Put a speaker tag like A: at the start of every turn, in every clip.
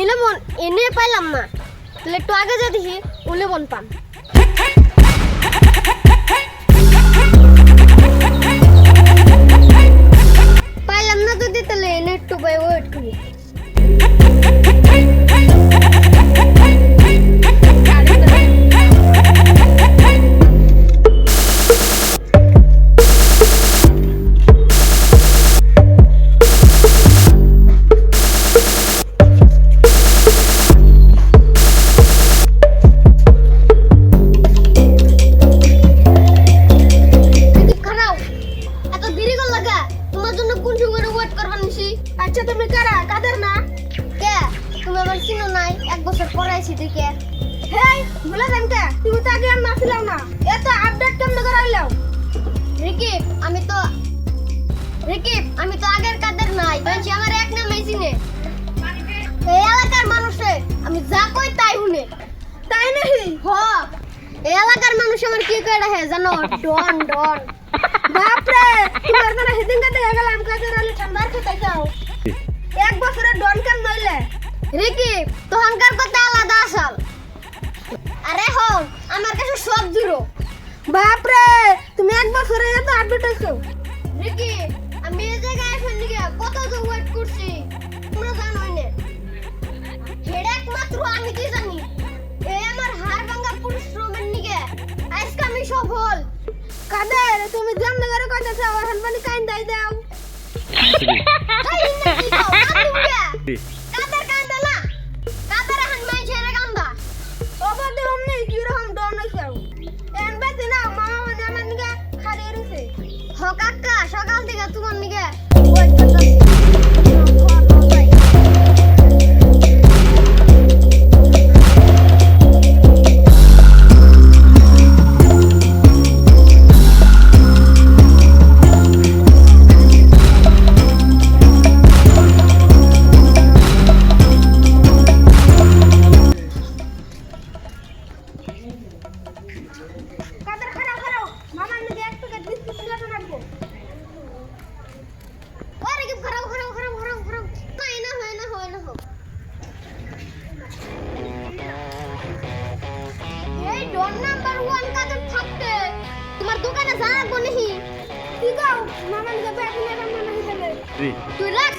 A: এনে মন এনে পাইলাম না, তাহলে একটু আগে যা দেখি উলে মন পান। পাইলাম না যদি তাহলে এনে একটু ওয়েট করি।
B: আচ্ছা তুমি কারা কাদের না
A: কে তুমি আমার চিনো নাই, 1 বছর পড়াইছি দেখে।
B: হেই বলে দেন কে তুমি তো আগে আর নাছিলাম না, এত আপডেট কেমনে করাইলাও?
A: রিকিব আমি তো আগের কাদের নাই, বলছি আমার এক নামই চিনে। এই এলাকার মানুষে আমি যা কই তাই শুনে।
B: তাই নাকি?
A: হ, এই এলাকার মানুষ আমার কি করে রাখে জানো? ডন ডন।
B: বাপরে তোমার জন্য হেদিন কাতে গেলাম কাদের আলি ঠান্ডার খেতে যাও। 1 বছরের ডন কেন নইলে?
A: রিকিব তখনকার কথা আলাদা আসল। আরে হো আমার কাছে সব জিরো।
B: বাপরে তুমি 1 বছরে এত আপডেট হইছো।
A: রিকিব আমি এই জায়গায় এসে নিয়ে কত তো ওয়েট করছি তোমরা জানোই না। হেডা একমাত্র আমি কি জানি, এই আমার হাড় ভাঙা পরিশ্রমের নিগে আজকে আমি সফল।
B: কাদের তুমি জানলে করে কইতাছো আমার হানবানি কাইন দাই দাও।
A: তাই না কি দাও কান্দুঙ্গা কাদের কান্দা না কাদের হান মাই ছেড়ে কান্দা।
B: ওবাদে অমনি কি রকম ডন হইছো এন বেতে না মামা মানে আমার নিগে খালি রইছে।
A: হ কাকা সকাল থেকে তোমার নিগে ওয়েট করতেছি।
B: কাদের খারাপ খারাপ মামা নিগে এক প্যাকেট বিস্কুট নিয়ে রাখবো।
A: ওরে কি খারাপ তাই না হয় না এই ডন নাম্বার 1 কাদের থাকতে তোমার দোকানে যাবো নাকি?
B: কি গাও মামা নিগে ব্যাগ নিয়ে রান্না নাকি খেলে
A: তুই রাখ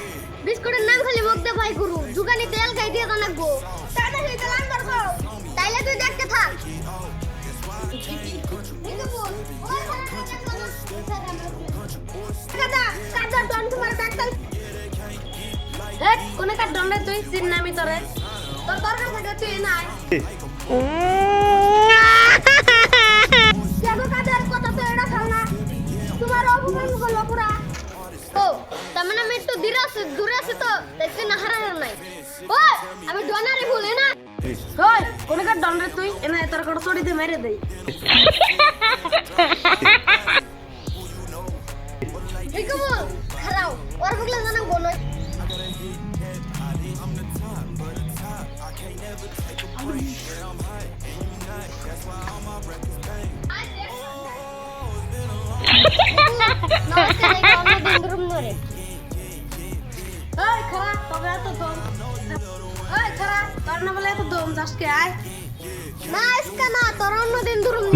A: বিস্কুটের নাম খালি মুখ দে ভাই গুরু দোকানে তেল খাই দিয়ে জানাবো।
B: তাই নাকি তাহলে আনবার খাও।
A: তাইলে তুই দেখতে থাক।
B: কাদা কাদা ডন তোমার ব্যাগটা
A: এক কোন কার ডন তুই চিন নামি তোরে তোর দরকার থাকে তুই নাই।
B: কেন কাদের কথা তো এড়া খাও না, তোমার অপমান করলো পুরা।
A: ও তার মানে আমি একটু দূরে আছি তো তাই চিন হারানোর নাই। ও আমি ডনারে ভুলে না।
B: ওই কোন কার ডন রে তুই এনা তোর কড় চড়ি দিয়ে মেরে দেই।
A: ঠিক আছে খারাও ওর ভুলে জানা বলই।
B: ওই খারা তবে এত দম, ওই খারা তোর না বলে এত দম যাসকে আয়
A: না আজকে না তোর অন্যদিন ধরুন।